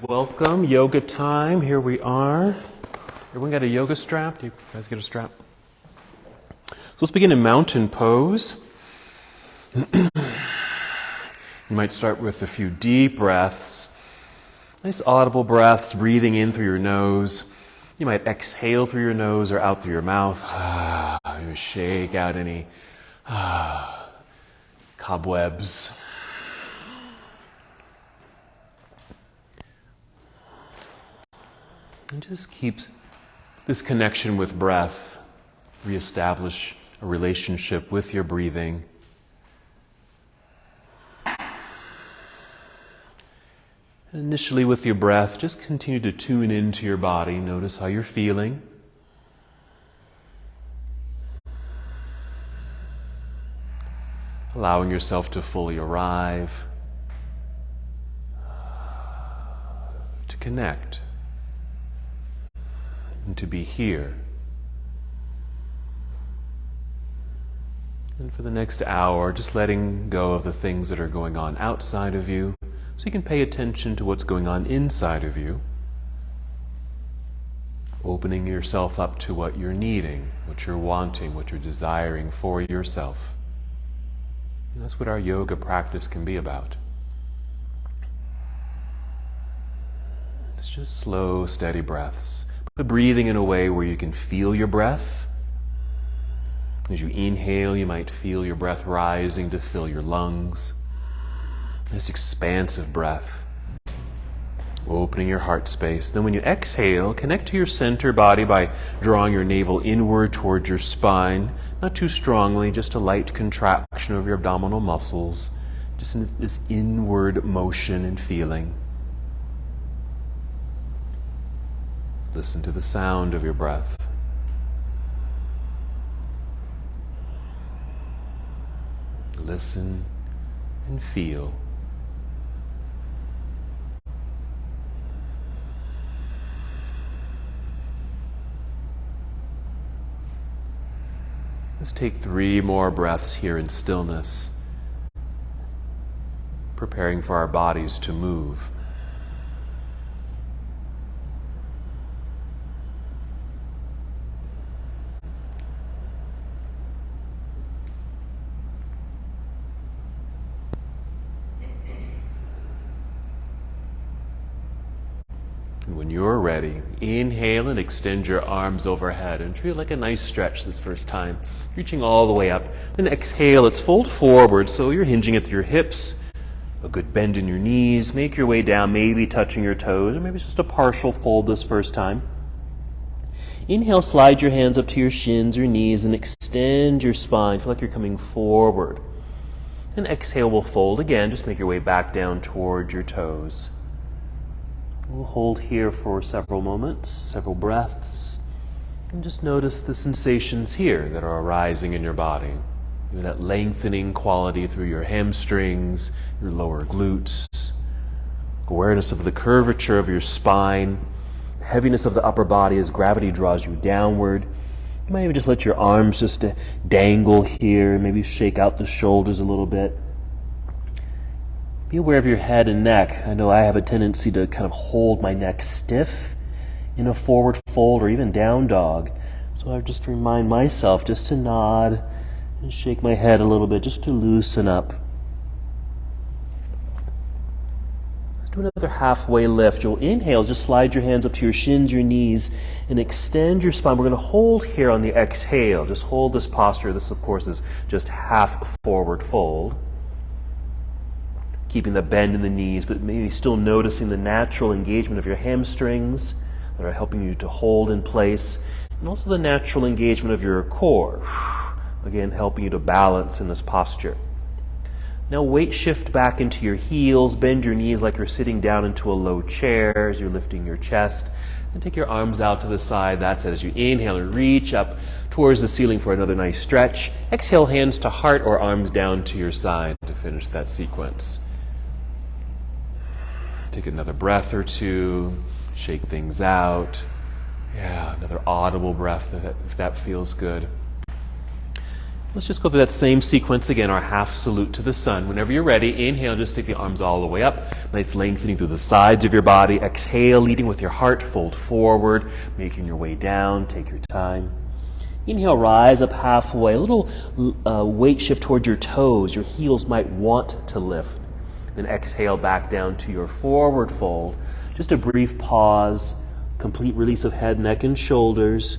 Welcome, yoga time. Here we are. Everyone got a yoga strap? Do you guys get a strap? So let's begin in mountain pose. You might start with a few deep breaths. Nice audible breaths, breathing in through your nose. You might exhale through your nose or out through your mouth. You shake out any cobwebs. And just keep this connection with breath. Reestablish a relationship with your breathing. And initially with your breath, just continue to tune into your body. Notice how you're feeling. Allowing yourself to fully arrive. To connect. And to be here. And for the next hour, just letting go of the things that are going on outside of you, so you can pay attention to what's going on inside of you. Opening yourself up to what you're needing, what you're wanting, what you're desiring for yourself. And that's what our yoga practice can be about. It's just slow, steady breaths. But breathing in a way where you can feel your breath. As you inhale, you might feel your breath rising to fill your lungs. This expansive breath. Opening your heart space. Then when you exhale, connect to your center body by drawing your navel inward towards your spine. Not too strongly, just a light contraction of your abdominal muscles. Just in this inward motion and feeling. Listen to the sound of your breath. Listen and feel. Let's take 3 more breaths here in stillness, preparing for our bodies to move. When you're ready, inhale and extend your arms overhead and treat it like a nice stretch this first time, reaching all the way up. Then exhale, let's fold forward so you're hinging at your hips, a good bend in your knees, make your way down, maybe touching your toes, or maybe it's just a partial fold this first time. Inhale, slide your hands up to your shins or knees and extend your spine, feel like you're coming forward. And exhale, we'll fold again, just make your way back down towards your toes. We'll hold here for several moments, several breaths, and just notice the sensations here that are arising in your body. That lengthening quality through your hamstrings, your lower glutes, awareness of the curvature of your spine, heaviness of the upper body as gravity draws you downward. You might even just let your arms just dangle here, maybe shake out the shoulders a little bit. Be aware of your head and neck. I know I have a tendency to kind of hold my neck stiff in a forward fold or even down dog. So I just remind myself just to nod and shake my head a little bit just to loosen up. Let's do another halfway lift. You'll inhale, just slide your hands up to your shins, your knees, and extend your spine. We're going to hold here on the exhale. Just hold this posture. This, of course, is just half forward fold. Keeping the bend in the knees, but maybe still noticing the natural engagement of your hamstrings that are helping you to hold in place, and also the natural engagement of your core, again helping you to balance in this posture. Now weight shift back into your heels, bend your knees like you're sitting down into a low chair as you're lifting your chest, and take your arms out to the side. That's it. As you inhale and reach up towards the ceiling for another nice stretch. Exhale, hands to heart or arms down to your side to finish that sequence. Take another breath or two, shake things out. Yeah, another audible breath if that feels good. Let's just go through that same sequence again, our half salute to the sun. Whenever you're ready, inhale, just take the arms all the way up. Nice lengthening through the sides of your body. Exhale, leading with your heart, fold forward, making your way down. Take your time. Inhale, rise up halfway. A little weight shift towards your toes. Your heels might want to lift. Then exhale back down to your forward fold. Just a brief pause. Complete release of head, neck, and shoulders.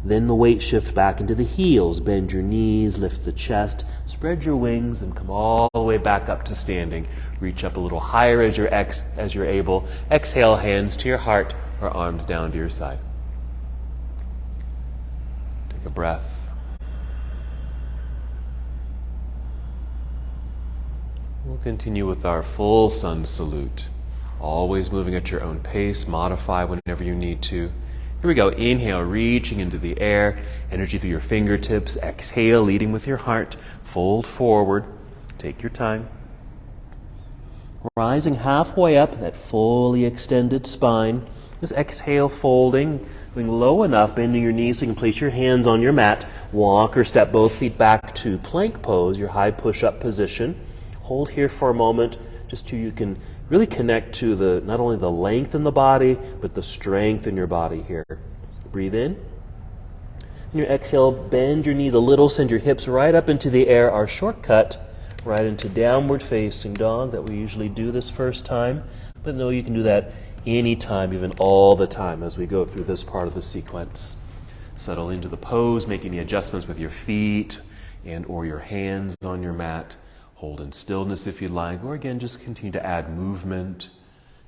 Then the weight shift back into the heels. Bend your knees, lift the chest, spread your wings, and come all the way back up to standing. Reach up a little higher as you're able. Exhale, hands to your heart or arms down to your side. Take a breath. We'll continue with our full sun salute. Always moving at your own pace. Modify whenever you need to. Here we go. Inhale, reaching into the air. Energy through your fingertips. Exhale, leading with your heart. Fold forward. Take your time. Rising halfway up, that fully extended spine. Just exhale, folding. Going low enough, bending your knees so you can place your hands on your mat. Walk or step both feet back to plank pose, your high push-up position. Hold here for a moment, just so you can really connect to not only the length in the body, but the strength in your body here. Breathe in. And your exhale, bend your knees a little, send your hips right up into the air. Our shortcut, right into downward facing dog that we usually do this first time. But no, you can do that anytime, even all the time as we go through this part of the sequence. Settle into the pose, make any adjustments with your feet and or your hands on your mat. Hold in stillness if you like, or again, just continue to add movement,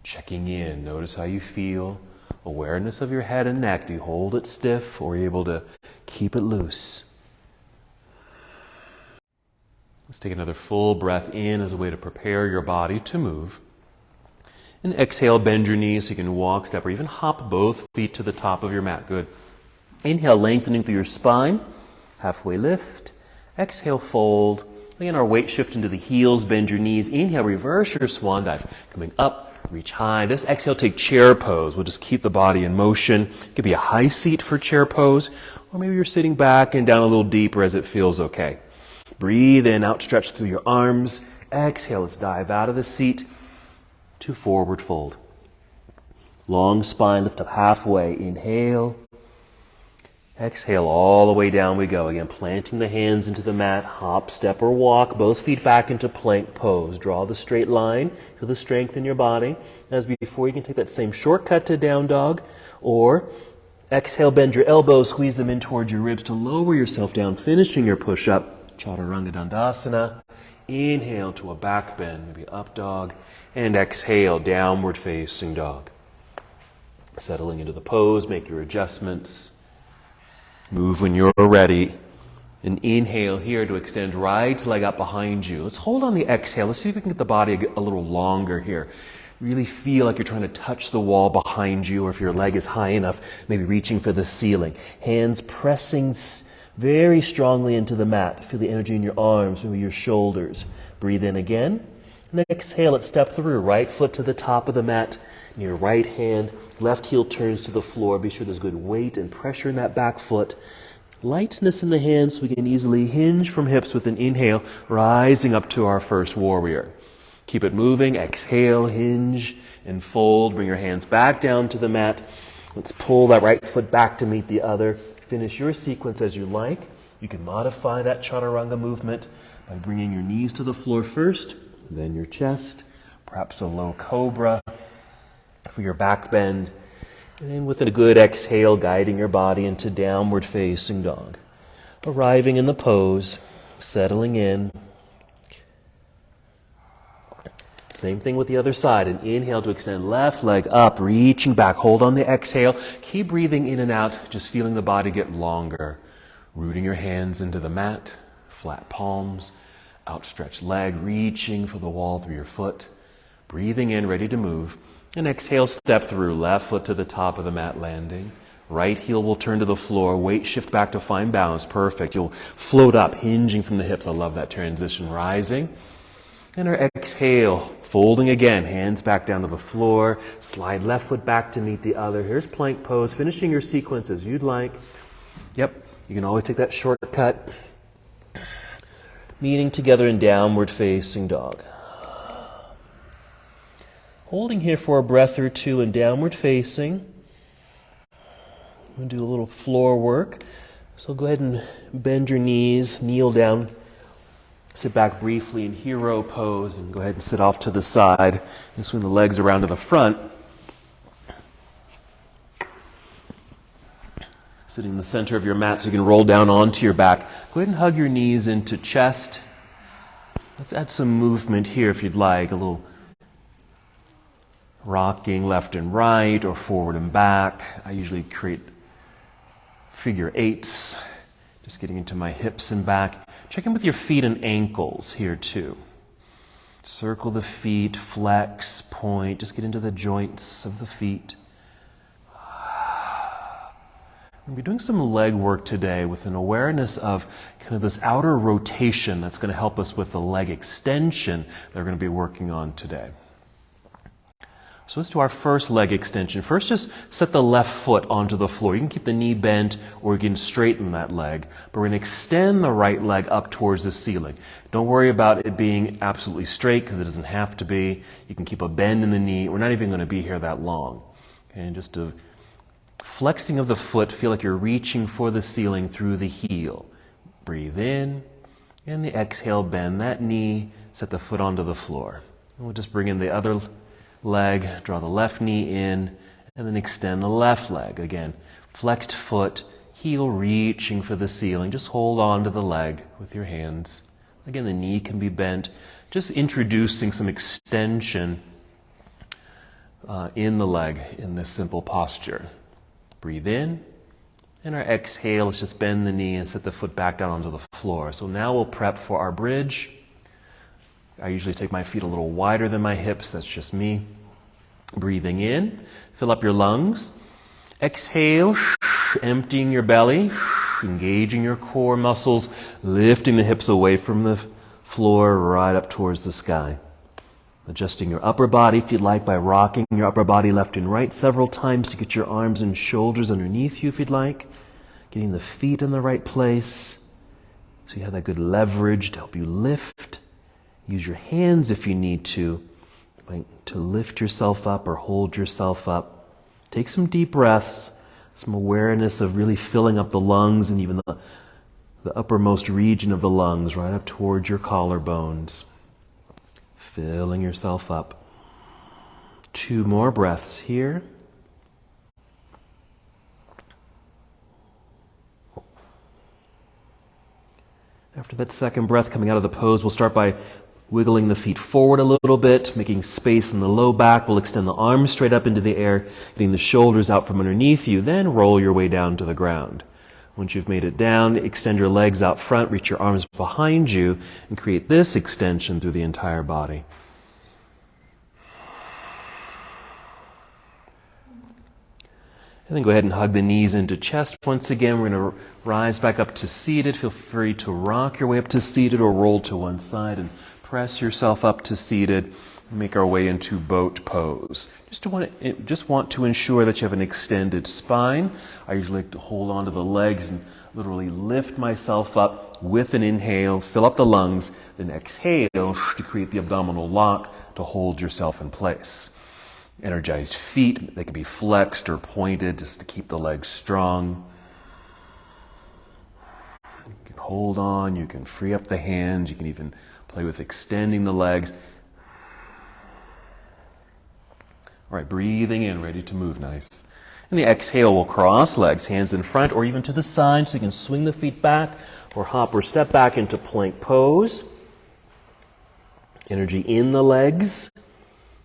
checking in. Notice how you feel. Awareness of your head and neck. Do you hold it stiff, or are you able to keep it loose? Let's take another full breath in as a way to prepare your body to move. And exhale, bend your knees so you can walk, step, or even hop both feet to the top of your mat. Good. Inhale, lengthening through your spine. Halfway lift. Exhale, fold. Again, our weight shift into the heels, bend your knees. Inhale, reverse your swan dive. Coming up, reach high. This exhale, take chair pose. We'll just keep the body in motion. It could be a high seat for chair pose, or maybe you're sitting back and down a little deeper as it feels okay. Breathe in, outstretch through your arms. Exhale, let's dive out of the seat to forward fold. Long spine, lift up halfway. Inhale. Exhale, all the way down we go. Again, planting the hands into the mat, hop, step, or walk, both feet back into plank pose. Draw the straight line, feel the strength in your body. As before, you can take that same shortcut to down dog, or exhale, bend your elbows, squeeze them in towards your ribs to lower yourself down, finishing your push-up, Chaturanga Dandasana. Inhale to a back bend, maybe up dog, and exhale, downward facing dog. Settling into the pose, make your adjustments. Move when you're ready. And inhale here to extend right leg up behind you. Let's hold on the exhale. Let's see if we can get the body a little longer here. Really feel like you're trying to touch the wall behind you, or if your leg is high enough, maybe reaching for the ceiling. Hands pressing very strongly into the mat. Feel the energy in your arms, maybe your shoulders. Breathe in again. And then exhale, let's step through. Right foot to the top of the mat. And your right hand, left heel turns to the floor. Be sure there's good weight and pressure in that back foot. Lightness in the hands so we can easily hinge from hips with an inhale, rising up to our first warrior. Keep it moving. Exhale, hinge, and fold. Bring your hands back down to the mat. Let's pull that right foot back to meet the other. Finish your sequence as you like. You can modify that chaturanga movement by bringing your knees to the floor first, then your chest, perhaps a low cobra for your back bend, and then with a good exhale, guiding your body into downward facing dog. Arriving in the pose, settling in. Same thing with the other side. An inhale to extend left leg up, reaching back. Hold on the exhale. Keep breathing in and out, just feeling the body get longer. Rooting your hands into the mat, flat palms, outstretched leg, reaching for the wall through your foot. Breathing in, ready to move. And exhale, step through. Left foot to the top of the mat, landing. Right heel will turn to the floor. Weight shift back to find balance. Perfect. You'll float up, hinging from the hips. I love that transition. Rising. And our exhale, folding again. Hands back down to the floor. Slide left foot back to meet the other. Here's plank pose. Finishing your sequence as you'd like. Yep. You can always take that shortcut. meeting together in downward facing dog. Holding here for a breath or two in downward facing. We'll do a little floor work. So go ahead and bend your knees, kneel down, sit back briefly in hero pose, and go ahead and sit off to the side and swing the legs around to the front. Sitting in the center of your mat so you can roll down onto your back. Go ahead and hug your knees into chest. Let's add some movement here if you'd like, a little rocking left and right or forward and back. I usually create figure eights, just getting into my hips and back. Check in with your feet and ankles here too. Circle the feet, flex, point, just get into the joints of the feet. We'll be doing some leg work today with an awareness of kind of this outer rotation that's going to help us with the leg extension that we're going to be working on today. So let's do our first leg extension. First, just set the left foot onto the floor. You can keep the knee bent or you can straighten that leg. But we're going to extend the right leg up towards the ceiling. Don't worry about it being absolutely straight because it doesn't have to be. You can keep a bend in the knee. We're not even going to be here that long. Okay, and just a flexing of the foot, feel like you're reaching for the ceiling through the heel. Breathe in, and the exhale, bend that knee, set the foot onto the floor. And we'll just bring in the other leg, draw the left knee in, and then extend the left leg. Again, flexed foot, heel reaching for the ceiling. Just hold on to the leg with your hands. Again, the knee can be bent. Just introducing some extension in the leg in this simple posture. Breathe in, and our exhale, let's just bend the knee and set the foot back down onto the floor. So now we'll prep for our bridge. I usually take my feet a little wider than my hips, that's just me. Breathing in, fill up your lungs. Exhale, emptying your belly, engaging your core muscles, lifting the hips away from the floor right up towards the sky. Adjusting your upper body, if you'd like, by rocking your upper body left and right several times to get your arms and shoulders underneath you, if you'd like. Getting the feet in the right place so you have that good leverage to help you lift. Use your hands if you need to lift yourself up or hold yourself up. Take some deep breaths, some awareness of really filling up the lungs and even the uppermost region of the lungs right up towards your collarbones. Filling yourself up. 2 more breaths here. After that second breath coming out of the pose, we'll start by wiggling the feet forward a little bit, making space in the low back. We'll extend the arms straight up into the air, getting the shoulders out from underneath you. Then roll your way down to the ground. Once you've made it down, extend your legs out front, reach your arms behind you, and create this extension through the entire body. And then go ahead and hug the knees into chest. Once again, we're going to rise back up to seated. Feel free to rock your way up to seated or roll to one side and press yourself up to seated. Make our way into boat pose. Just want to ensure that you have an extended spine. I usually like to hold on to the legs and literally lift myself up with an inhale, fill up the lungs, then exhale to create the abdominal lock to hold yourself in place. Energized feet, they can be flexed or pointed just to keep the legs strong. You can hold on, you can free up the hands, you can even play with extending the legs. All right, breathing in, ready to move, nice. And the exhale, we'll cross legs, hands in front or even to the side so you can swing the feet back or hop or step back into plank pose. Energy in the legs.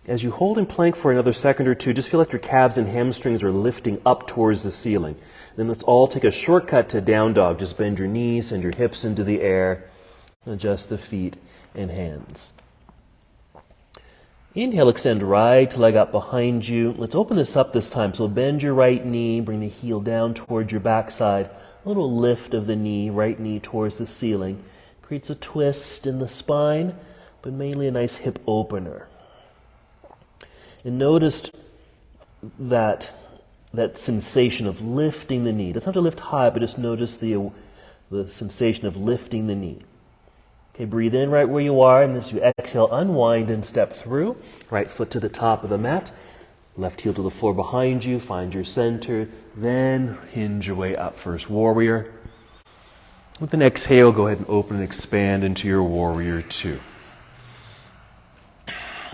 As you hold in plank for another second or two, just feel like your calves and hamstrings are lifting up towards the ceiling. Then let's all take a shortcut to down dog. Just bend your knees, send your hips into the air, adjust the feet and hands. Inhale, extend right leg up behind you. Let's open this up this time. So bend your right knee, bring the heel down towards your backside. A little lift of the knee, right knee towards the ceiling. Creates a twist in the spine, but mainly a nice hip opener. And notice that sensation of lifting the knee. It doesn't have to lift high, but just notice the sensation of lifting the knee. Okay, breathe in right where you are, and as you exhale, unwind and step through. Right foot to the top of the mat, left heel to the floor behind you, find your center, then hinge your way up, first warrior. With an exhale, go ahead and open and expand into your warrior two.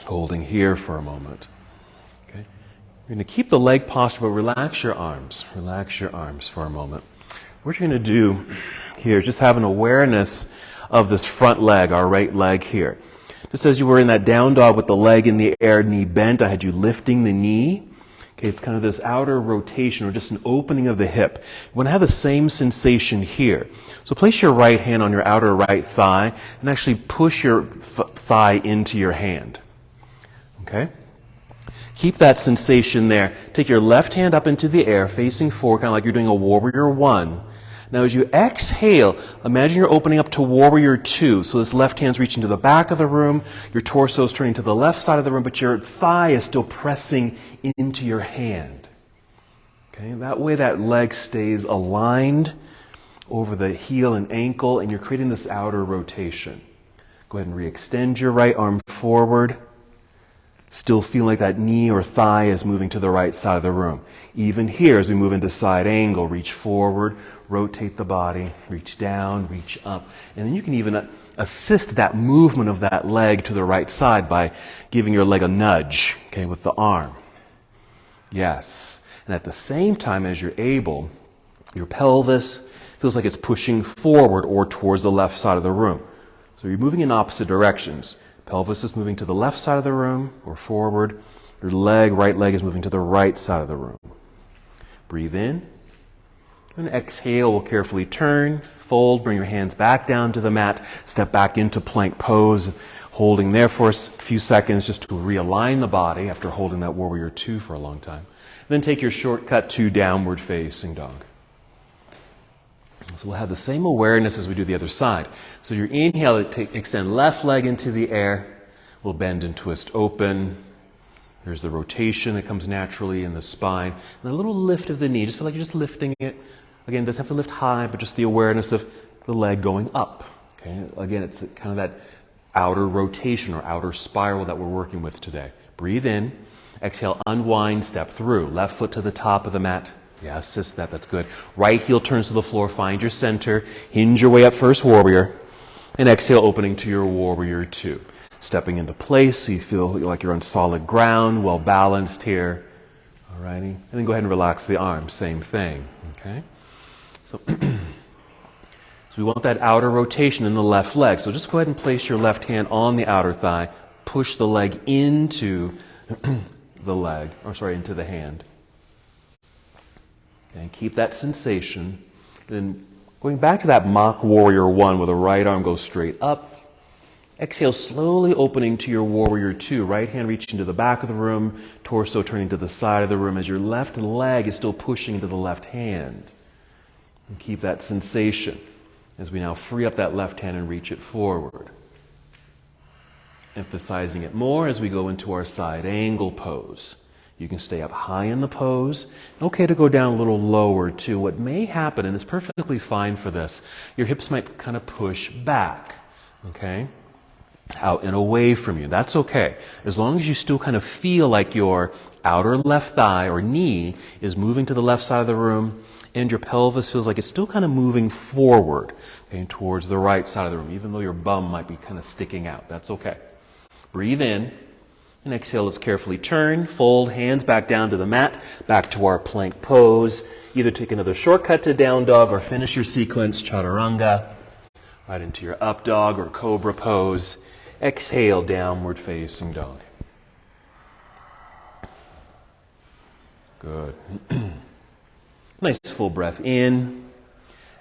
Holding here for a moment. Okay. You're going to keep the leg posture, but relax your arms. Relax your arms for a moment. What you're going to do here is just have an awareness of this front leg, our right leg here. Just as you were in that down dog with the leg in the air, knee bent, I had you lifting the knee. Okay, it's kind of this outer rotation or just an opening of the hip. You want to have the same sensation here. So place your right hand on your outer right thigh and actually push your thigh into your hand. Okay? Keep that sensation there. Take your left hand up into the air, facing forward, kind of like you're doing a warrior one. Now as you exhale, imagine you're opening up to warrior two. So this left hand's reaching to the back of the room, your torso is turning to the left side of the room, but your thigh is still pressing into your hand. Okay, that way that leg stays aligned over the heel and ankle, and you're creating this outer rotation. Go ahead and re-extend your right arm forward. Still feel like that knee or thigh is moving to the right side of the room. Even here, as we move into side angle, reach forward, rotate the body, reach down, reach up. And then you can even assist that movement of that leg to the right side by giving your leg a nudge, okay, with the arm. Yes. And at the same time, as you're able, your pelvis feels like it's pushing forward or towards the left side of the room. So you're moving in opposite directions. Pelvis is moving to the left side of the room or forward. Your leg, right leg, is moving to the right side of the room. Breathe in. And exhale, we'll carefully turn, fold, bring your hands back down to the mat, step back into plank pose, holding there for a few seconds just to realign the body after holding that warrior two for a long time. Then take your shortcut to downward facing dog. So we'll have the same awareness as we do the other side. So your inhale, extend left leg into the air. We'll bend and twist open. There's the rotation that comes naturally in the spine. And a little lift of the knee. Just feel like you're just lifting it. Again, it doesn't have to lift high, but just the awareness of the leg going up. Okay. Again, it's kind of that outer rotation or outer spiral that we're working with today. Breathe in. Exhale, unwind, step through. Left foot to the top of the mat. Yeah, assist that. That's good. Right heel turns to the floor. Find your center. Hinge your way up, first warrior. And exhale, opening to your warrior two. Stepping into place so you feel like you're on solid ground, well balanced here. Alrighty. And then go ahead and relax the arms. Same thing. Okay. So we want that outer rotation in the left leg. So just go ahead and place your left hand on the outer thigh. Push the leg into the leg, into the hand. Okay, keep that sensation. Then going back to that mock warrior one where the right arm goes straight up. Exhale, slowly opening to your warrior two. Right hand reaching to the back of the room, torso turning to the side of the room as your left leg is still pushing into the left hand. And keep that sensation as we now free up that left hand and reach it forward. Emphasizing it more as we go into our side angle pose. You can stay up high in the pose. Okay to go down a little lower too. What may happen, and it's perfectly fine for this, your hips might kind of push back, okay? Out and away from you. That's okay. As long as you still kind of feel like your outer left thigh or knee is moving to the left side of the room and your pelvis feels like it's still kind of moving forward, okay, towards the right side of the room, even though your bum might be kind of sticking out. That's okay. Breathe in. And exhale, let's carefully turn, fold, hands back down to the mat, back to our plank pose. Either take another shortcut to down dog or finish your sequence, chaturanga, right into your up dog or cobra pose. Exhale, downward facing dog. Good. Nice full breath in.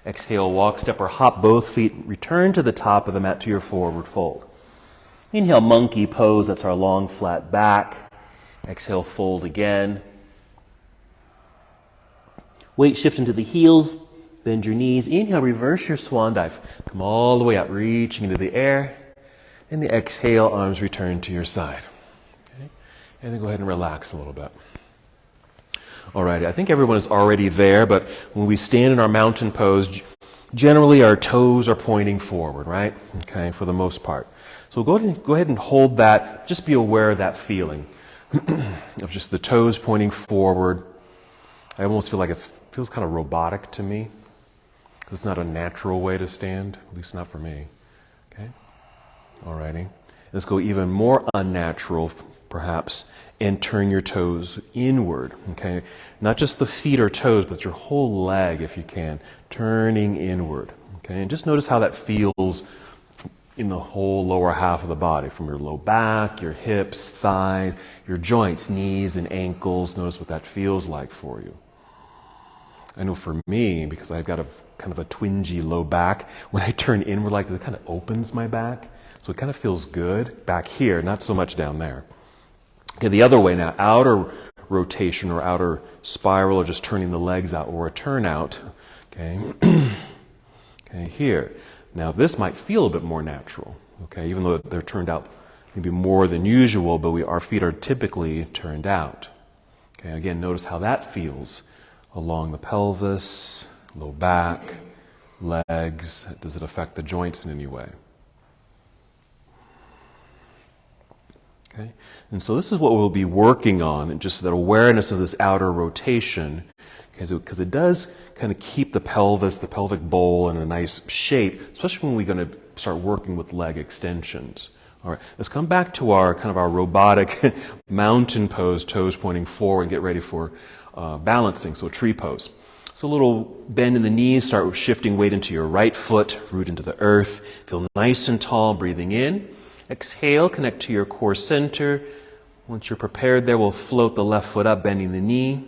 Exhale, walk, step, or hop both feet. Return to the top of the mat to your forward fold. Inhale, monkey pose. That's our long, flat back. Exhale, fold again. Weight shift into the heels. Bend your knees. Inhale, reverse your swan dive. Come all the way up, reaching into the air. And the exhale, arms return to your side. Okay? And then go ahead and relax a little bit. All right, I think everyone is already there, but when we stand in our mountain pose, generally our toes are pointing forward, right? Okay, for the most part. So go ahead and hold that. Just be aware of that feeling of just the toes pointing forward. I almost feel like it feels kind of robotic to me. It's not a natural way to stand, at least not for me. Okay? Alrighty. Let's go even more unnatural, perhaps, and turn your toes inward. Okay? Not just the feet or toes, but your whole leg, if you can, turning inward. Okay? And just notice how that feels in the whole lower half of the body, from your low back, your hips, thighs, your joints, knees and ankles. Notice what that feels like for you. I know for me, because I've got a kind of a twingy low back, when I turn inward like that, it kind of opens my back. So it kind of feels good back here, not so much down there. Okay, the other way now, outer rotation or outer spiral, or just turning the legs out, or a turn out. Okay, okay, here. Now this might feel a bit more natural, okay, even though they're turned out maybe more than usual, but our feet are typically turned out. Okay, again, notice how that feels along the pelvis, low back, legs. Does it affect the joints in any way? Okay, and so this is what we'll be working on, and just that awareness of this outer rotation, because it does kind of keep the pelvis, the pelvic bowl in a nice shape, especially when we're going to start working with leg extensions. All right, let's come back to our kind of our robotic mountain pose, toes pointing forward, and get ready for balancing, so a tree pose. So a little bend in the knees, start shifting weight into your right foot, root into the earth, feel nice and tall, breathing in. Exhale, connect to your core center. Once you're prepared there, we'll float the left foot up, bending the knee.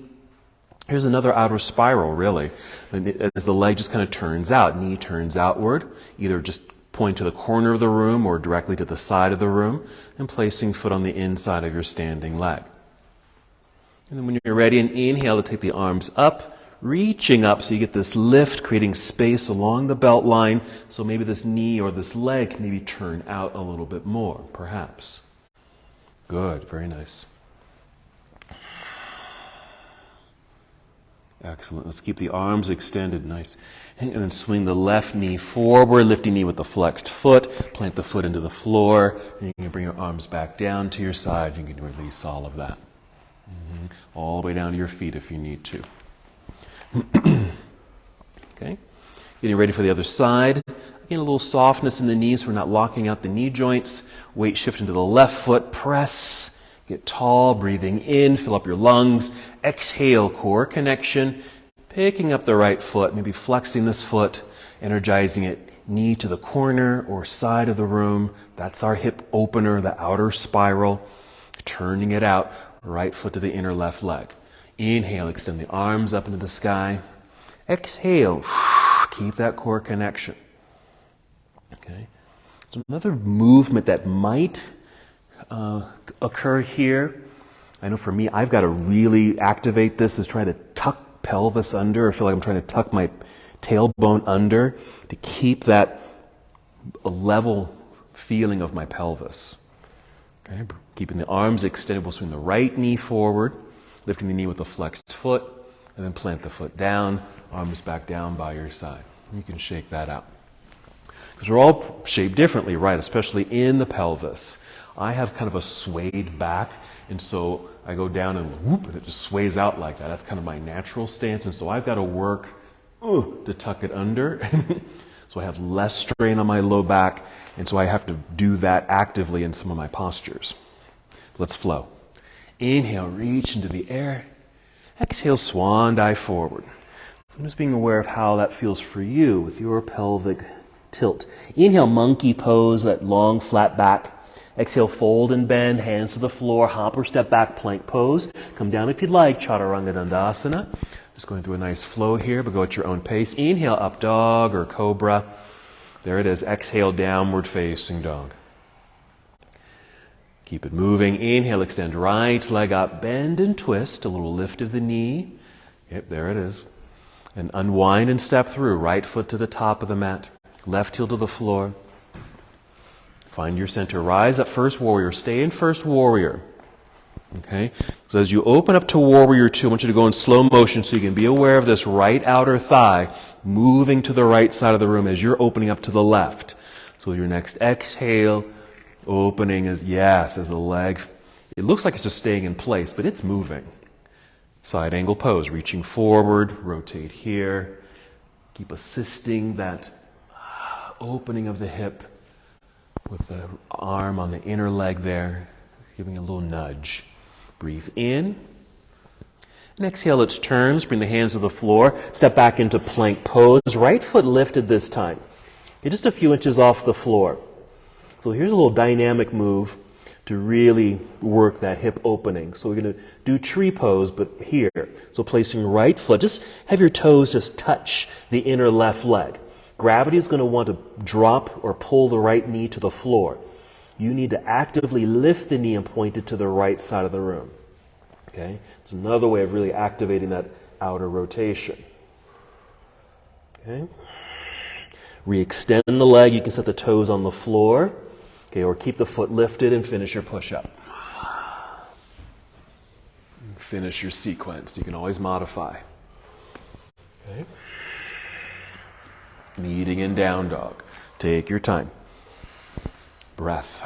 Here's another outer spiral, really, as the leg just kind of turns out. Knee turns outward, either just point to the corner of the room or directly to the side of the room, and placing foot on the inside of your standing leg. And then when you're ready, and inhale to take the arms up, reaching up so you get this lift, creating space along the belt line. So maybe this knee or this leg can maybe turn out a little bit more, perhaps. Good, very nice. Excellent. Let's keep the arms extended, nice. And then swing the left knee forward, lifting knee with the flexed foot, plant the foot into the floor, and you can bring your arms back down to your side. You can release all of that. All the way down to your feet if you need to. Okay, getting ready for the other side. Again, a little softness in the knees. We're not locking out the knee joints. Weight shift into the left foot. Press. Get tall. Breathing in. Fill up your lungs. Exhale. Core connection. Picking up the right foot. Maybe flexing this foot. Energizing it. Knee to the corner or side of the room. That's our hip opener, the outer spiral. Turning it out. Right foot to the inner left leg. Inhale, extend the arms up into the sky. Exhale, keep that core connection. Okay. So another movement that might occur here, I know for me, I've got to really activate this, is try to tuck pelvis under. I feel like I'm trying to tuck my tailbone under to keep that level feeling of my pelvis. Okay. Keeping the arms extended, we'll swing the right knee forward, lifting the knee with the flexed foot, and then plant the foot down, arms back down by your side. You can shake that out. Because we're all shaped differently, right? Especially in the pelvis. I have kind of a swayed back, and so I go down and whoop, and it just sways out like that. That's kind of my natural stance, and so I've got to work to tuck it under. So I have less strain on my low back, and so I have to do that actively in some of my postures. Let's flow. Inhale, reach into the air. Exhale, swan dive forward. I'm just being aware of how that feels for you with your pelvic tilt. Inhale, monkey pose, that long flat back. Exhale, fold and bend, hands to the floor, hop or step back, plank pose. Come down if you'd like, Chaturanga Dandasana. Just going through a nice flow here, but go at your own pace. Inhale, up dog or cobra. There it is. Exhale, downward facing dog. Keep it moving. Inhale, extend right leg up, bend and twist, a little lift of the knee. Yep, there it is. And unwind and step through. Right foot to the top of the mat. Left heel to the floor. Find your center. Rise up, first warrior. Stay in first warrior. Okay? So as you open up to Warrior Two, I want you to go in slow motion so you can be aware of this right outer thigh moving to the right side of the room as you're opening up to the left. So your next exhale, opening as the leg, it looks like it's just staying in place, but it's moving. Side angle pose, reaching forward, rotate here. Keep assisting that opening of the hip with the arm on the inner leg there, giving a little nudge. Breathe in. And exhale, let's turn. Let's bring the hands to the floor. Step back into plank pose. Right foot lifted this time. You're just a few inches off the floor. So here's a little dynamic move to really work that hip opening. So we're going to do tree pose, but here. So placing right foot, just have your toes just touch the inner left leg. Gravity is going to want to drop or pull the right knee to the floor. You need to actively lift the knee and point it to the right side of the room. Okay? It's another way of really activating that outer rotation. Okay? Re-extend the leg. You can set the toes on the floor. Okay, or keep the foot lifted and finish your push-up. Finish your sequence. You can always modify. Okay. Meeting in down dog. Take your time. Breath.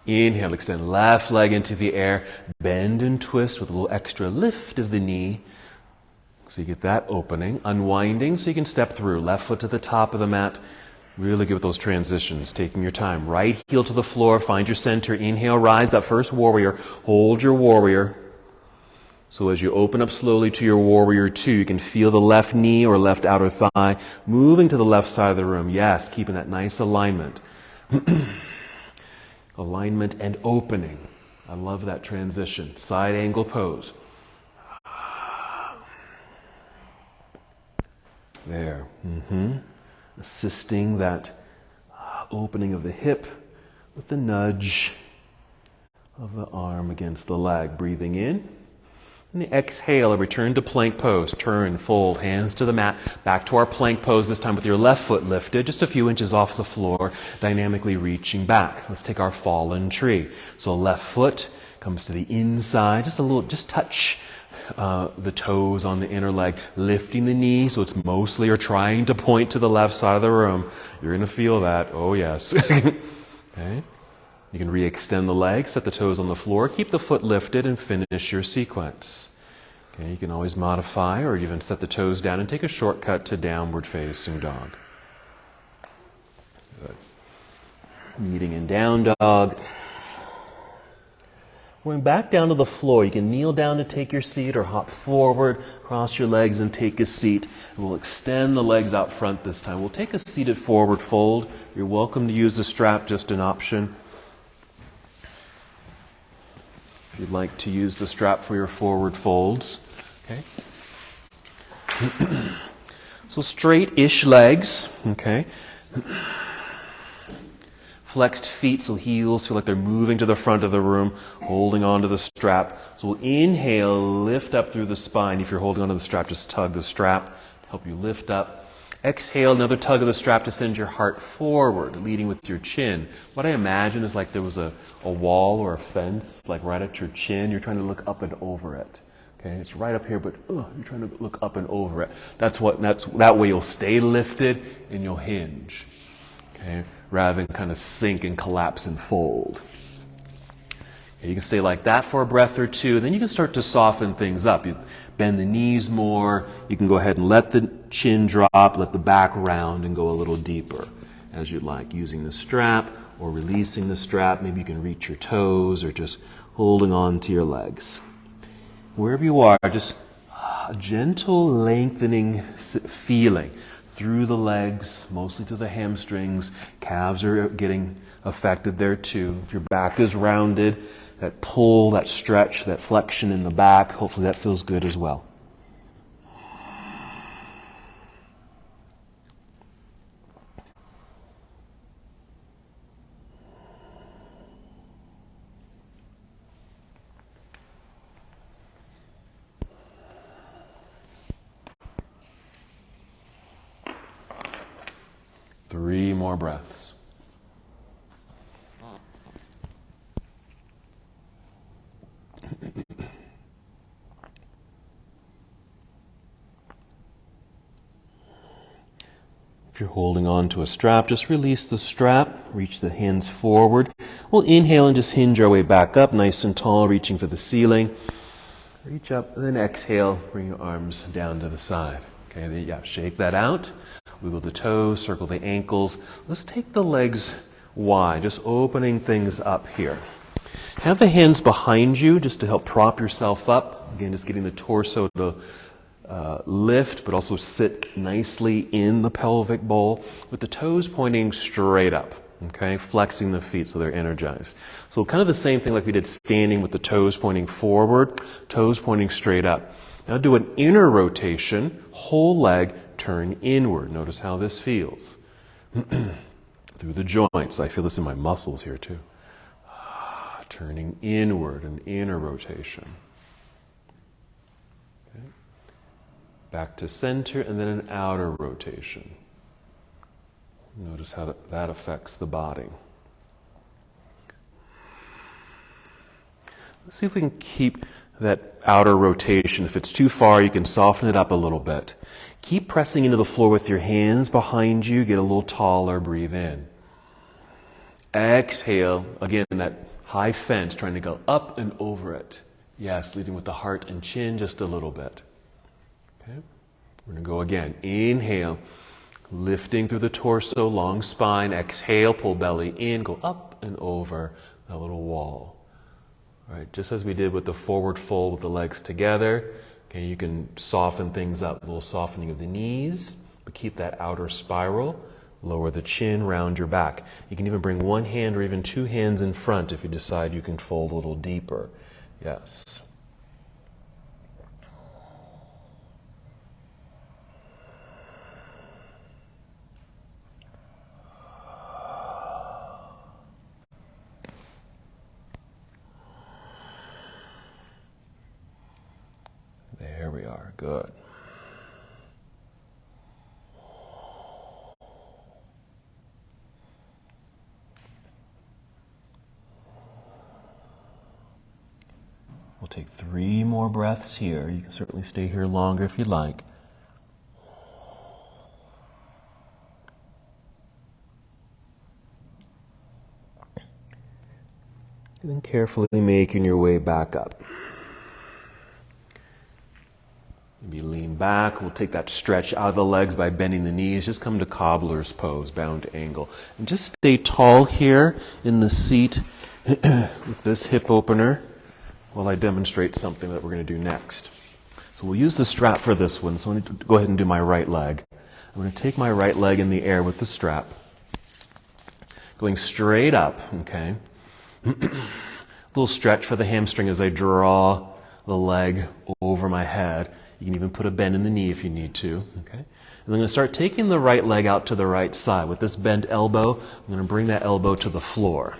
Inhale, extend left leg into the air. Bend and twist with a little extra lift of the knee. So you get that opening. Unwinding so you can step through. Left foot to the top of the mat. Really good with those transitions, taking your time. Right heel to the floor, find your center. Inhale, rise, that first warrior. Hold your warrior. So as you open up slowly to your Warrior Two, you can feel the left knee or left outer thigh moving to the left side of the room. Yes, keeping that nice alignment. Alignment and opening. I love that transition. Side angle pose. There. Assisting that opening of the hip with the nudge of the arm against the leg. Breathing in. And the exhale, return to plank pose. Turn, fold, hands to the mat. Back to our plank pose, this time with your left foot lifted, just a few inches off the floor, dynamically reaching back. Let's take our fallen tree. So left foot comes to the inside, just touch the toes on the inner leg, lifting the knee so it's mostly or trying to point to the left side of the room. You're going to feel that. Oh, yes. Okay. You can re-extend the leg, set the toes on the floor, keep the foot lifted, and finish your sequence. Okay, you can always modify or even set the toes down and take a shortcut to downward facing dog. Good. Meeting in down dog. Going back down to the floor, you can kneel down to take your seat or hop forward, cross your legs and take a seat. And we'll extend the legs out front this time. We'll take a seated forward fold. You're welcome to use the strap, just an option. If you'd like to use the strap for your forward folds. Okay. So straight-ish legs. Okay. Flexed feet, so heels feel like they're moving to the front of the room, holding onto the strap. So we'll inhale, lift up through the spine. If you're holding onto the strap, just tug the strap to help you lift up. Exhale, another tug of the strap to send your heart forward, leading with your chin. What I imagine is like there was a wall or a fence, like right at your chin. You're trying to look up and over it. Okay, it's right up here, but you're trying to look up and over it. That way you'll stay lifted and you'll hinge. Okay, rather than kind of sink and collapse and fold. Okay, you can stay like that for a breath or two. Then you can start to soften things up. You bend the knees more. You can go ahead and let the chin drop, let the back round, and go a little deeper as you'd like, using the strap or releasing the strap. Maybe you can reach your toes or just holding on to your legs. Wherever you are, just a gentle lengthening feeling through the legs, mostly to the hamstrings. Calves are getting affected there too. If your back is rounded, that pull, that stretch, that flexion in the back, hopefully that feels good as well. Three more breaths. If you're holding on to a strap, just release the strap, reach the hands forward. We'll inhale and just hinge our way back up, nice and tall, reaching for the ceiling. Reach up, and then exhale, bring your arms down to the side. Okay, then, yeah, shake that out. Wiggle the toes, circle the ankles. Let's take the legs wide, just opening things up here. Have the hands behind you just to help prop yourself up. Again, just getting the torso to lift, but also sit nicely in the pelvic bowl with the toes pointing straight up, okay? Flexing the feet so they're energized. So kind of the same thing like we did standing with the toes pointing forward, toes pointing straight up. Now do an inner rotation, whole leg turn inward. Notice how this feels. Through the joints. I feel this in my muscles here too. Turning inward, an inner rotation. Okay. Back to center, and then an outer rotation. Notice how that affects the body. Let's see if we can keep that outer rotation. If it's too far, you can soften it up a little bit. Keep pressing into the floor with your hands behind you. Get a little taller. Breathe in. Exhale. Again, that high fence, trying to go up and over it. Yes, leading with the heart and chin just a little bit. Okay. We're going to go again. Inhale. Lifting through the torso, long spine. Exhale, pull belly in. Go up and over that little wall. All right, just as we did with the forward fold with the legs together. Okay, you can soften things up. A little softening of the knees, but keep that outer spiral. Lower the chin, round your back. You can even bring one hand or even two hands in front if you decide you can fold a little deeper. Yes. There we are. Good. We'll take 3 more breaths here. You can certainly stay here longer if you'd like. And then carefully making your way back up. Maybe lean back. We'll take that stretch out of the legs by bending the knees. Just come to cobbler's pose, bound angle. And just stay tall here in the seat with this hip opener while I demonstrate something that we're going to do next. So we'll use the strap for this one. So I need to go ahead and do my right leg. I'm going to take my right leg in the air with the strap. Going straight up, okay? A little stretch for the hamstring as I draw the leg over my head. You can even put a bend in the knee if you need to, okay? And I'm going to start taking the right leg out to the right side. With this bent elbow, I'm going to bring that elbow to the floor.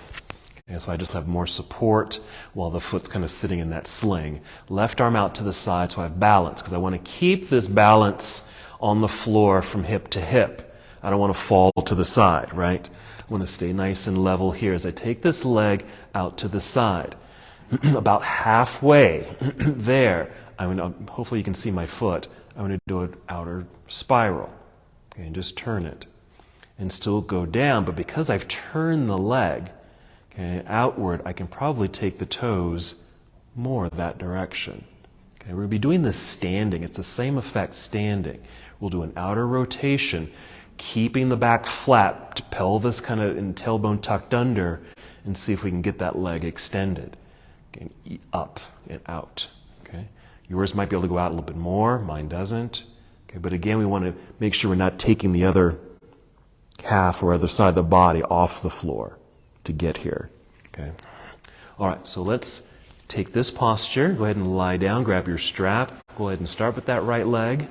Okay, so I just have more support while the foot's kind of sitting in that sling. Left arm out to the side so I have balance, because I want to keep this balance on the floor from hip to hip. I don't want to fall to the side, right? I want to stay nice and level here as I take this leg out to the side. About halfway there, hopefully you can see my foot. I'm going to do an outer spiral. Okay, and just turn it. And still go down, but because I've turned the leg, okay, outward, I can probably take the toes more that direction. Okay, we're going to be doing this standing. It's the same effect standing. We'll do an outer rotation, keeping the back flat, pelvis kind of in tailbone tucked under, and see if we can get that leg extended. Okay, up and out. Okay, yours might be able to go out a little bit more. Mine doesn't. Okay, but again, we want to make sure we're not taking the other half or other side of the body off the floor to get here. Okay. All right, so let's take this posture. Go ahead and lie down. Grab your strap. Go ahead and start with that right leg.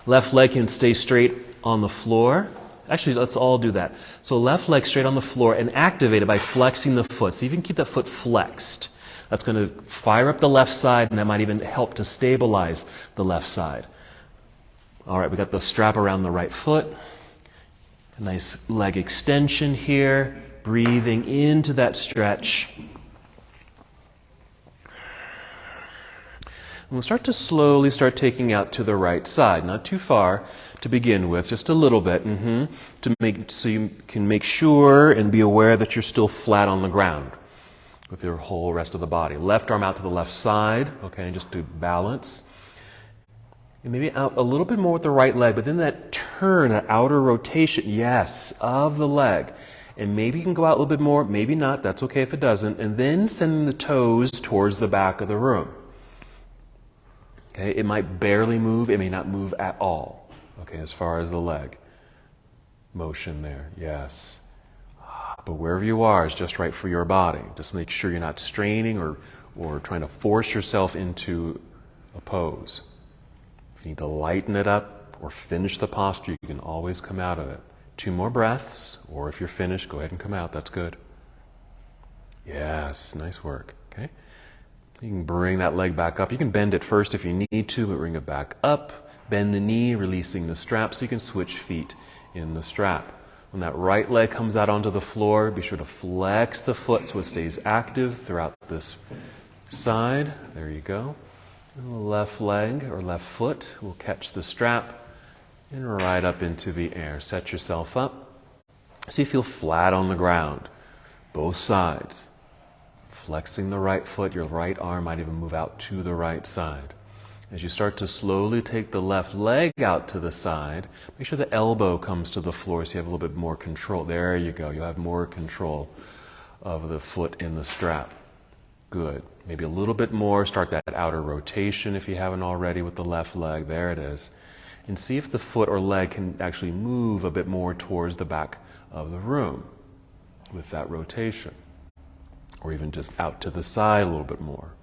Left leg can stay straight on the floor. Actually, let's all do that. So left leg straight on the floor and activate it by flexing the foot. So you can keep that foot flexed. That's going to fire up the left side, and that might even help to stabilize the left side. All right, we got the strap around the right foot. A nice leg extension here. Breathing into that stretch. And we'll start to slowly start taking out to the right side, not too far to begin with, just a little bit, so you can make sure and be aware that you're still flat on the ground with your whole rest of the body. Left arm out to the left side, okay, just to balance. And maybe out a little bit more with the right leg, but then that turn, that outer rotation, yes, of the leg. And maybe you can go out a little bit more, maybe not, that's okay if it doesn't. And then sending the toes towards the back of the room. Okay, it might barely move, it may not move at all. Okay, as far as the leg. Motion there, yes. But wherever you are is just right for your body. Just make sure you're not straining or trying to force yourself into a pose. If you need to lighten it up or finish the posture, you can always come out of it. 2 more breaths, or if you're finished, go ahead and come out. That's good. Yes, nice work. Okay. You can bring that leg back up. You can bend it first if you need to, but bring it back up. Bend the knee, releasing the strap, so you can switch feet in the strap. When that right leg comes out onto the floor, be sure to flex the foot so it stays active throughout this side. There you go. And the left leg or left foot will catch the strap and right up into the air. Set yourself up so you feel flat on the ground, both sides. Flexing the right foot, your right arm might even move out to the right side. As you start to slowly take the left leg out to the side, make sure the elbow comes to the floor so you have a little bit more control. There you go. You'll have more control of the foot in the strap. Good. Maybe a little bit more. Start that outer rotation if you haven't already with the left leg. There it is. And see if the foot or leg can actually move a bit more towards the back of the room with that rotation. Or even just out to the side a little bit more.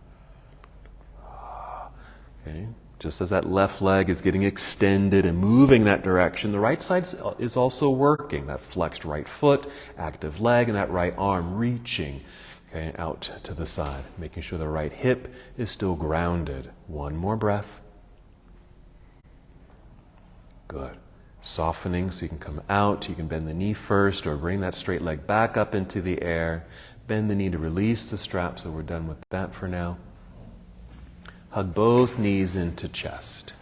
Okay. Just as that left leg is getting extended and moving that direction, the right side is also working. That flexed right foot, active leg, and that right arm reaching out to the side. Making sure the right hip is still grounded. 1 more breath. Good. Softening so you can come out. You can bend the knee first or bring that straight leg back up into the air. Bend the knee to release the strap, so we're done with that for now. Hug both knees into chest.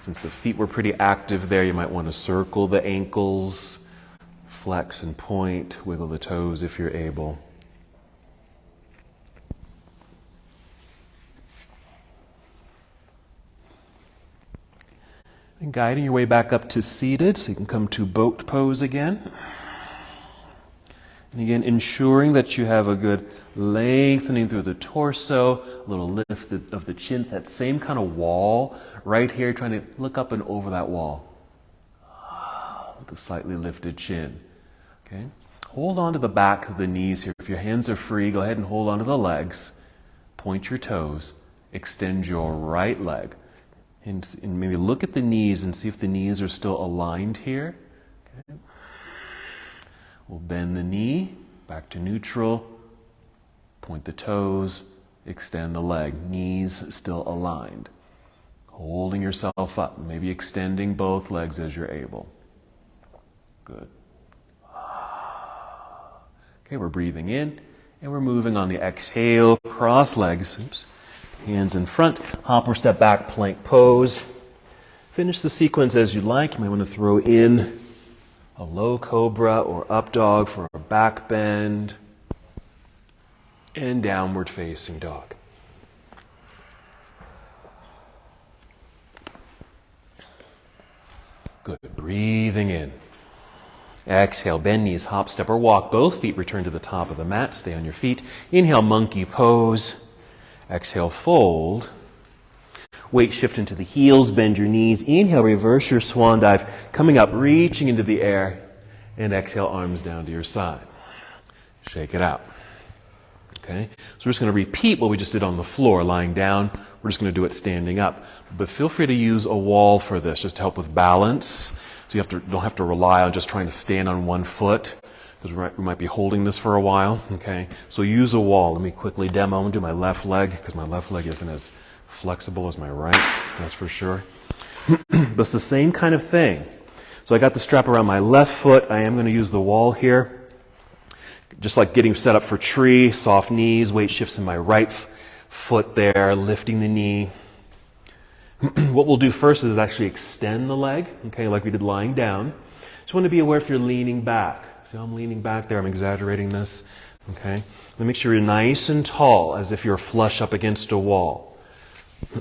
Since the feet were pretty active there, you might want to circle the ankles, flex and point, wiggle the toes if you're able. And guiding your way back up to seated, so you can come to boat pose again. And again, ensuring that you have a good lengthening through the torso, a little lift of the chin, that same kind of wall right here, trying to look up and over that wall with a slightly lifted chin. Okay? Hold on to the back of the knees here. If your hands are free, go ahead and hold on to the legs. Point your toes. Extend your right leg. And maybe look at the knees and see if the knees are still aligned here. Okay. We'll bend the knee back to neutral. Point the toes. Extend the leg. Knees still aligned. Holding yourself up. Maybe extending both legs as you're able. Good. Okay, we're breathing in and we're moving on the exhale. Cross legs. Oops. Hands in front, hop or step back, plank pose. Finish the sequence as you like. You might want to throw in a low cobra or up dog for a back bend. And downward facing dog. Good. Breathing in. Exhale, bend knees, hop, step, or walk. Both feet return to the top of the mat. Stay on your feet. Inhale, monkey pose. Exhale, fold. Weight shift into the heels, bend your knees. Inhale, reverse your swan dive, coming up, reaching into the air. And exhale, arms down to your side. Shake it out. Okay? So we're just going to repeat what we just did on the floor, lying down. We're just going to do it standing up. But feel free to use a wall for this, just to help with balance. So you don't have to rely on just trying to stand on one foot, because we might be holding this for a while. Okay? So use a wall. Let me quickly demo. I'm going to do my left leg, because my left leg isn't as flexible as my right, that's for sure. But it's the same kind of thing. So I got the strap around my left foot. I am going to use the wall here. Just like getting set up for tree, soft knees, weight shifts in my right foot there, lifting the knee. What we'll do first is actually extend the leg, okay, like we did lying down. Just want to be aware if you're leaning back. See how I'm leaning back there? I'm exaggerating this, okay? Then make sure you're nice and tall, as if you're flush up against a wall.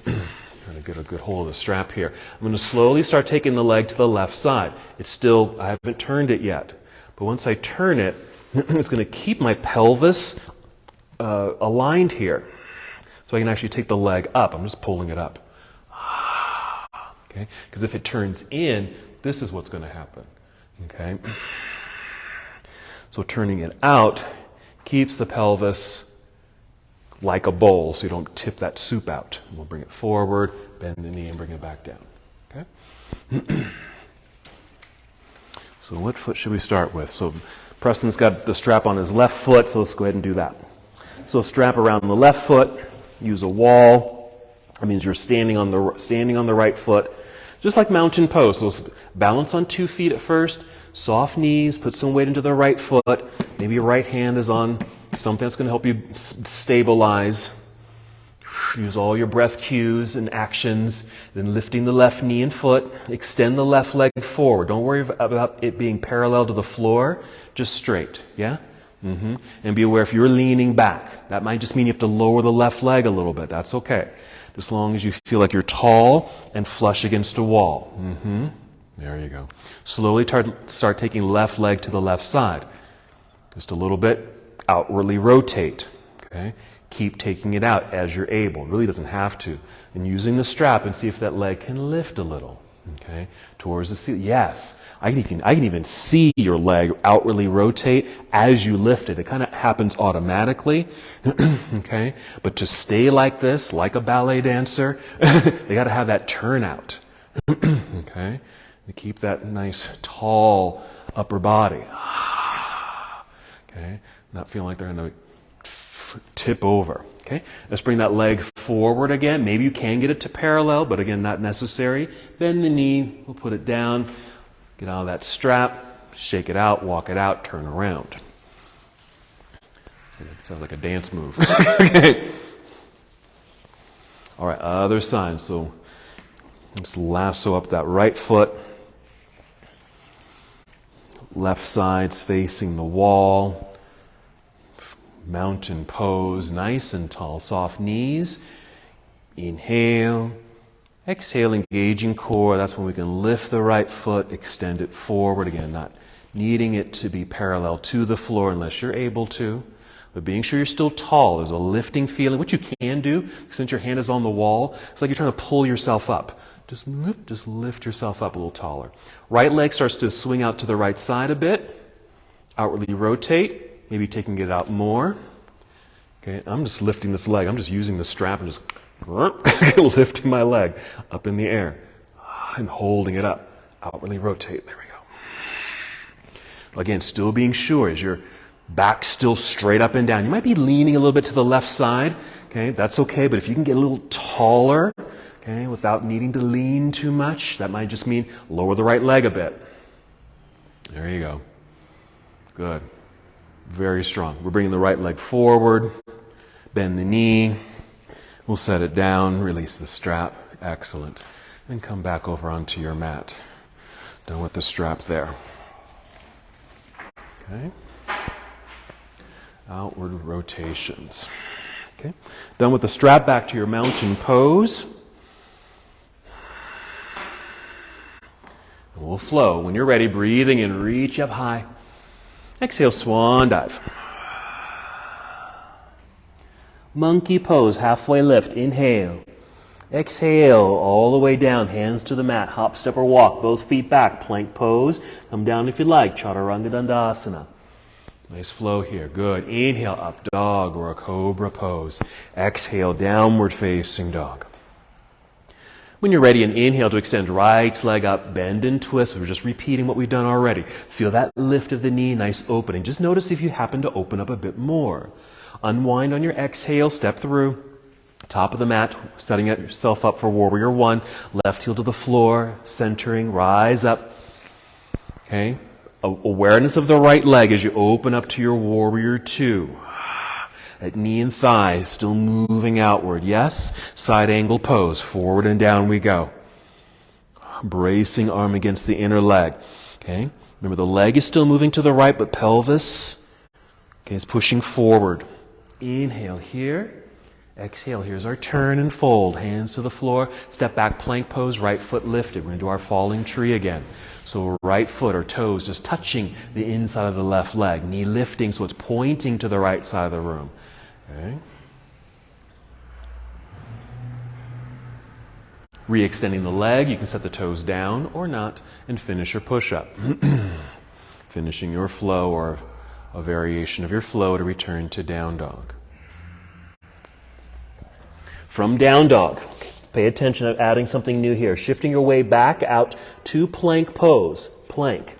Trying to get a good hold of the strap here. I'm going to slowly start taking the leg to the left side. It's still, I haven't turned it yet. But once I turn it, it's going to keep my pelvis aligned here. So I can actually take the leg up. I'm just pulling it up. Okay? Because if it turns in, this is what's going to happen. Okay? So turning it out keeps the pelvis like a bowl, so you don't tip that soup out. We'll bring it forward, bend the knee, and bring it back down. Okay? So what foot should we start with? So Preston's got the strap on his left foot, so let's go ahead and do that. So strap around the left foot, use a wall. That means you're standing on the right foot, just like mountain pose. So balance on 2 feet at first, soft knees, put some weight into the right foot. Maybe your right hand is on something that's going to help you stabilize. Use all your breath cues and actions. Then lifting the left knee and foot. Extend the left leg forward. Don't worry about it being parallel to the floor. Just straight. Yeah? Mm-hmm. And be aware if you're leaning back. That might just mean you have to lower the left leg a little bit. That's okay. As long as you feel like you're tall and flush against a wall. Mm-hmm. There you go. Slowly start taking left leg to the left side. Just a little bit. Outwardly rotate. Okay? Keep taking it out as you're able. It really doesn't have to. And using the strap and see if that leg can lift a little. Okay? Towards the ceiling. Yes. I can even see your leg outwardly rotate as you lift it. It kind of happens automatically. Okay? But to stay like this, like a ballet dancer, they got to have that turnout. Okay? To keep that nice, tall upper body. Okay? Not feeling like they're going to tip over. Okay? Let's bring that leg forward again. Maybe you can get it to parallel, but again, not necessary. Bend the knee. We'll put it down. Get out of that strap. Shake it out. Walk it out. Turn around. Sounds like a dance move. Okay. All right, other side. So just lasso up that right foot. Left side's facing the wall. Mountain pose, nice and tall, soft knees. Inhale. Exhale, engaging core. That's when we can lift the right foot, extend it forward. Again, not needing it to be parallel to the floor unless you're able to. But being sure you're still tall. There's a lifting feeling. What you can do, since your hand is on the wall, it's like you're trying to pull yourself up. Just lift yourself up a little taller. Right leg starts to swing out to the right side a bit. Outwardly rotate. Maybe taking it out more. Okay, I'm just lifting this leg. I'm just using the strap and just lifting my leg up in the air. And holding it up. Outwardly rotate. There we go. Again, still being sure as your back still straight up and down. You might be leaning a little bit to the left side. Okay, that's okay. But if you can get a little taller, okay, without needing to lean too much, that might just mean lower the right leg a bit. There you go. Good. Very strong. We're bringing the right leg forward. Bend the knee. We'll set it down. Release the strap. Excellent. Then come back over onto your mat. Done with the strap there. Okay. Outward rotations. Okay. Done with the strap, back to your mountain pose. And we'll flow. When you're ready, breathing in, reach up high. Exhale, swan dive. Monkey pose, halfway lift. Inhale. Exhale, all the way down, hands to the mat. Hop, step, or walk. Both feet back. Plank pose. Come down if you like. Chaturanga Dandasana. Nice flow here. Good. Inhale, up dog or a cobra pose. Exhale, downward facing dog. When you're ready, an inhale to extend right leg up, bend and twist. We're just repeating what we've done already. Feel that lift of the knee, nice opening. Just notice if you happen to open up a bit more. Unwind on your exhale, step through. Top of the mat, setting yourself up for warrior one. Left heel to the floor, centering, rise up. Okay. Awareness of the right leg as you open up to your warrior two. That knee and thigh still moving outward. Yes, side angle pose. Forward and down we go. Bracing arm against the inner leg. Okay, remember the leg is still moving to the right, but pelvis, okay, is pushing forward. Inhale here. Exhale, here's our turn and fold. Hands to the floor. Step back, plank pose, right foot lifted. We're going to do our falling tree again. So right foot or toes just touching the inside of the left leg. Knee lifting so it's pointing to the right side of the room. Okay. Re-extending the leg. You can set the toes down or not and finish your push-up. Finishing your flow or a variation of your flow to return to down dog. From down dog, pay attention of adding something new here. Shifting your way back out to plank pose. Plank.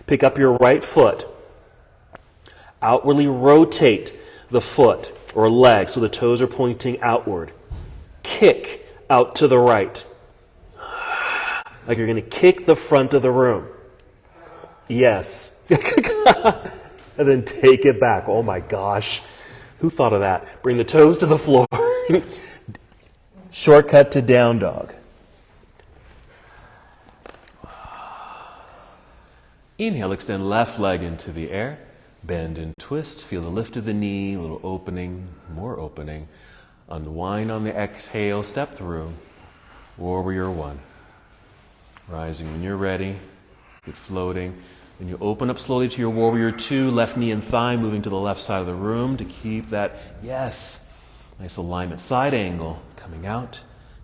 Pick up your right foot. Outwardly rotate the foot or leg so the toes are pointing outward. Kick out to the right. Like you're going to kick the front of the room. Yes. And then take it back. Oh my gosh. Who thought of that? Bring the toes to the floor. Shortcut to down dog. Inhale, extend left leg into the air. Bend and twist. Feel the lift of the knee, a little opening, more opening. Unwind on the exhale, step through. Warrior one. Rising when you're ready. Get floating. Then you open up slowly to your warrior two, left knee and thigh moving to the left side of the room to keep that, yes, nice alignment. Side angle, coming out,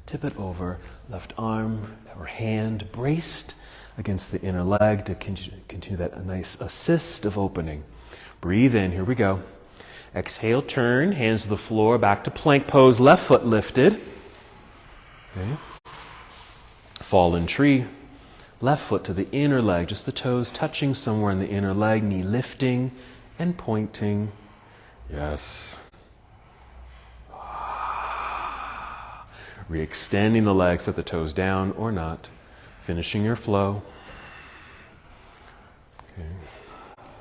tip it over, left arm or hand braced against the inner leg to continue that nice assist of opening. Breathe in, here we go. Exhale, turn, hands to the floor, back to plank pose, left foot lifted. Okay. Fallen tree. Left foot to the inner leg, just the toes touching somewhere in the inner leg, knee lifting and pointing. Yes. Re-extending the legs, set the toes down or not. Finishing your flow. Okay.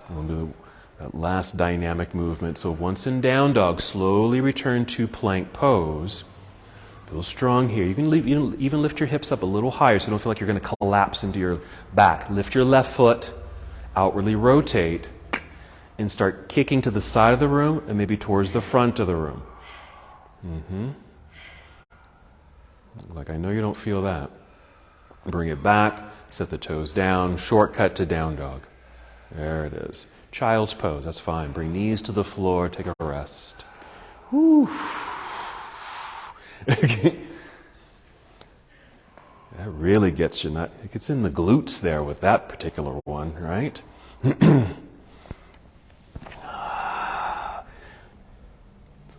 We'll do that last dynamic movement. So once in down dog, slowly return to plank pose. Feel strong here. You can even lift your hips up a little higher so you don't feel like you're going to collapse into your back. Lift your left foot, outwardly rotate, and start kicking to the side of the room and maybe towards the front of the room. Like I know you don't feel that. Bring it back, set the toes down, shortcut to down dog. There it is. Child's pose, that's fine. Bring knees to the floor, take a rest. Whew. Okay. That really gets you, it gets in the glutes there with that particular one, right? So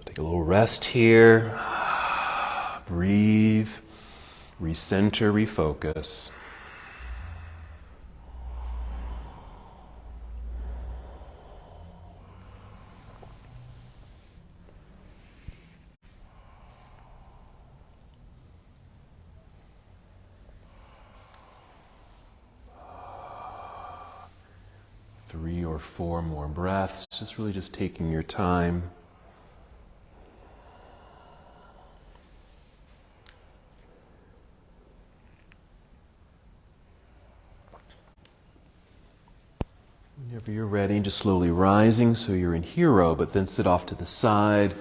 take a little rest here. Breathe, recenter, refocus. Three or four more breaths, just really taking your time. Whenever you're ready, just slowly rising so you're in hero, but then sit off to the side.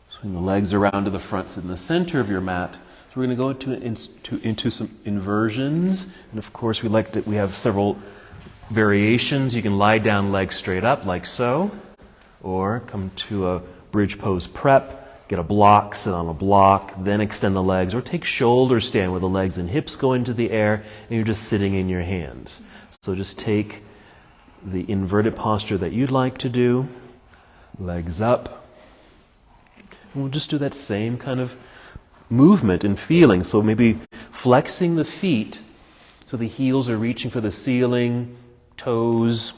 Swing the legs around to the front, sit in the center of your mat. So we're going to go into some inversions, and of course we have several variations. You can lie down, legs straight up, like so, or come to a bridge pose prep, get a block, sit on a block, then extend the legs, or take shoulder stand where the legs and hips go into the air, and you're just sitting in your hands. So just take the inverted posture that you'd like to do, legs up, and we'll just do that same kind of movement and feeling. So maybe flexing the feet so the heels are reaching for the ceiling, toes,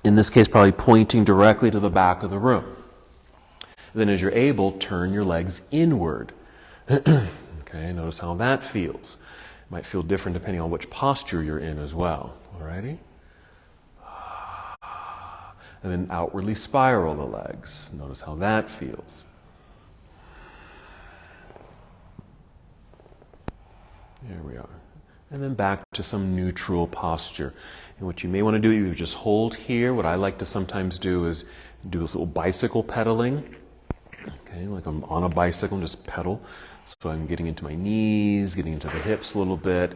in this case probably pointing directly to the back of the room. And then as you're able, turn your legs inward. Okay, notice how that feels. It might feel different depending on which posture you're in as well. Alrighty? and then outwardly spiral the legs. Notice how that feels. There we are. And then back to some neutral posture. And what you may want to do, you just hold here. What I like to sometimes do is do this little bicycle pedaling. Okay, like I'm on a bicycle and just pedal. So I'm getting into my knees, getting into the hips a little bit,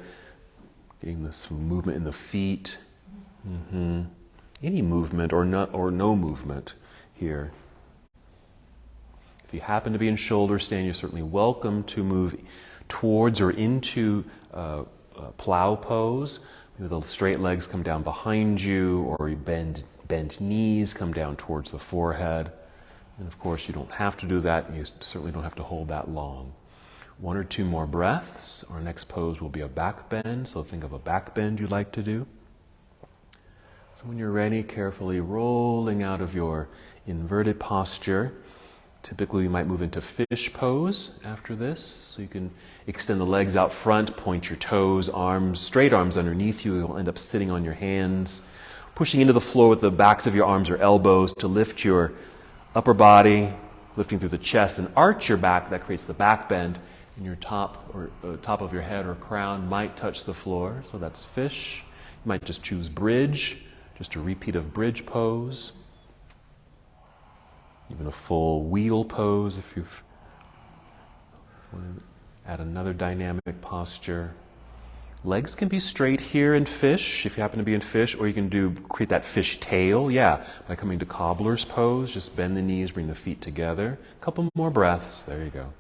getting this movement in the feet. Any movement or no movement here. If you happen to be in shoulder stand, you're certainly welcome to move towards or into plow pose. Maybe the straight legs come down behind you, or you bent knees come down towards the forehead. And of course, you don't have to do that, and you certainly don't have to hold that long. 1 or 2 more breaths. Our next pose will be a back bend, so think of a back bend you'd like to do. So when you're ready, carefully rolling out of your inverted posture. Typically, you might move into fish pose after this. So you can extend the legs out front, point your toes, arms, straight arms underneath you. You'll end up sitting on your hands, pushing into the floor with the backs of your arms or elbows to lift your upper body, lifting through the chest, and arch your back. That creates the back bend, and your top of your head or crown might touch the floor. So that's fish. You might just choose bridge, just a repeat of bridge pose. Even a full wheel pose if you want to add another dynamic posture. Legs can be straight here in fish, if you happen to be in fish, or you can create that fish tail, by coming to cobbler's pose. Just bend the knees, bring the feet together. A couple more breaths. There you go.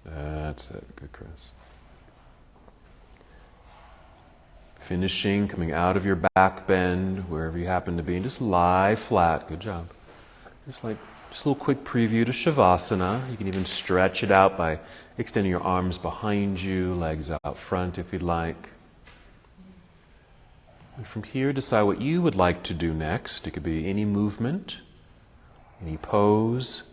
That's it. Good, Chris. Finishing, coming out of your back bend, wherever you happen to be, and just lie flat. Good job. Just a little quick preview to Shavasana. You can even stretch it out by extending your arms behind you, legs out front if you'd like. And from here, decide what you would like to do next. It could be any movement, any pose,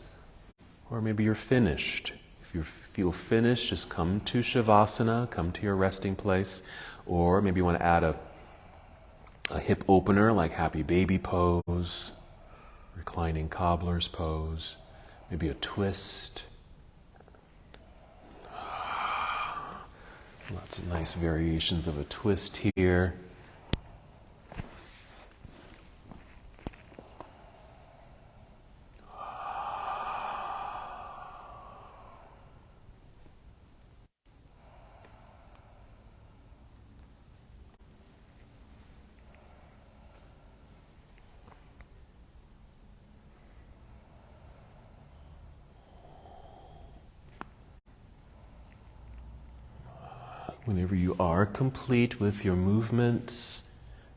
or maybe you're finished. If you feel finished, just come to Shavasana, come to your resting place. Or maybe you want to add a hip opener like happy baby pose, reclining cobbler's pose, maybe a twist. Lots of nice variations of a twist here. Whenever you are complete with your movements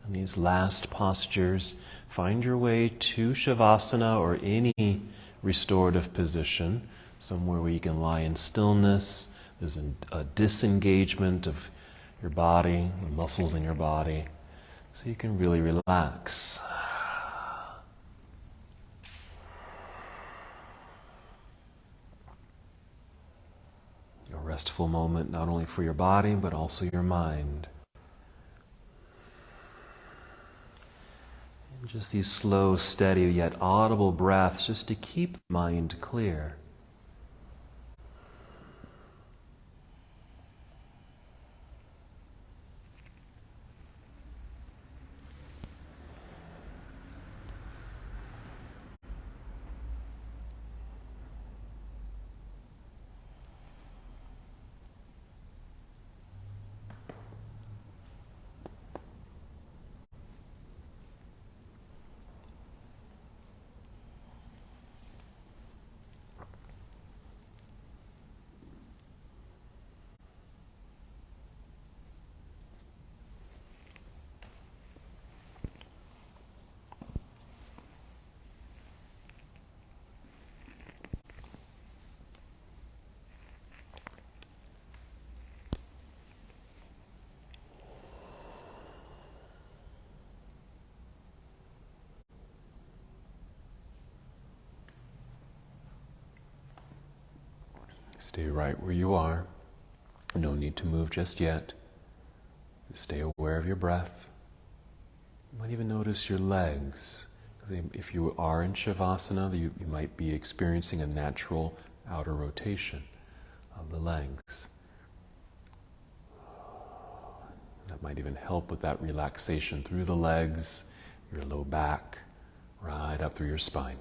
and these last postures, find your way to Shavasana or any restorative position, somewhere where you can lie in stillness. There's a disengagement of your body, the muscles in your body, so you can really relax. A restful moment not only for your body but also your mind. And just these slow, steady yet audible breaths just to keep the mind clear. Stay right where you are. No need to move just yet. Just stay aware of your breath. You might even notice your legs. If you are in Shavasana, you might be experiencing a natural outer rotation of the legs. That might even help with that relaxation through the legs, your low back, right up through your spine.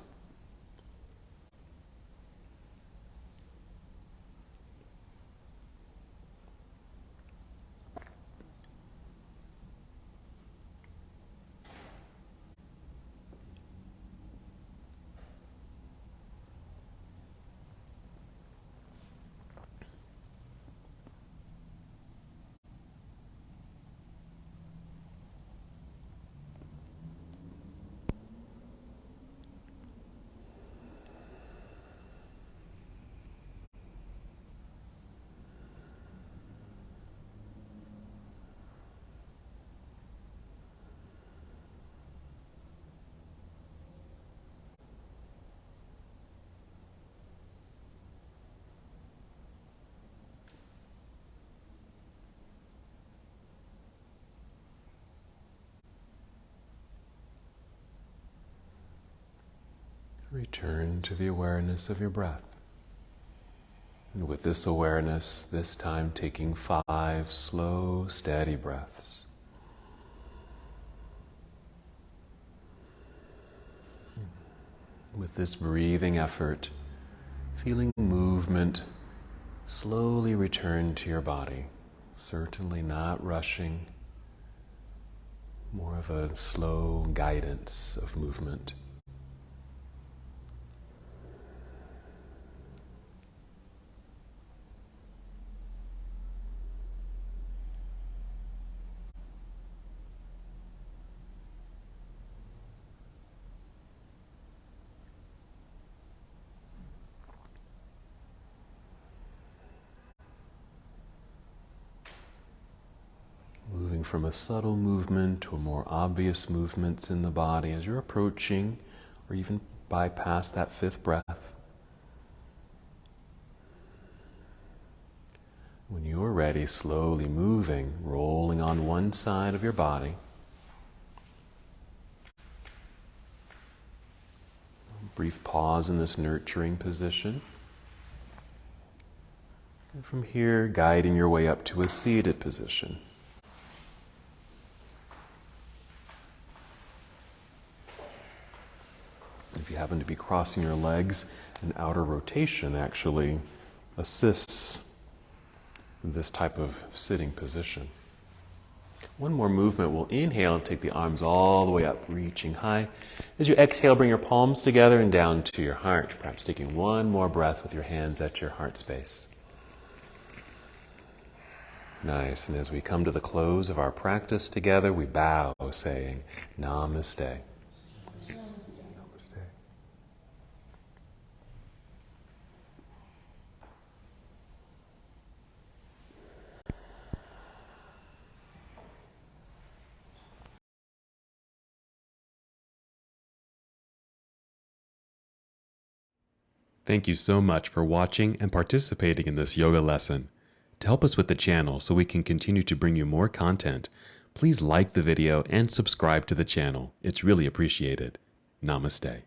Return to the awareness of your breath. And with this awareness, this time taking 5 slow, steady breaths. With this breathing effort, feeling movement slowly return to your body. Certainly not rushing, more of a slow guidance of movement. Moving from a subtle movement to a more obvious movements in the body as you're approaching or even bypass that 5th breath. When you're ready, slowly moving, rolling on one side of your body. Brief pause in this nurturing position. And from here, guiding your way up to a seated position. If you happen to be crossing your legs, an outer rotation actually assists in this type of sitting position. One more movement. We'll inhale and take the arms all the way up, reaching high. As you exhale, bring your palms together and down to your heart. Perhaps taking one more breath with your hands at your heart space. Nice. And as we come to the close of our practice together, we bow, saying, Namaste. Thank you so much for watching and participating in this yoga lesson. To help us with the channel so we can continue to bring you more content, please like the video and subscribe to the channel. It's really appreciated. Namaste.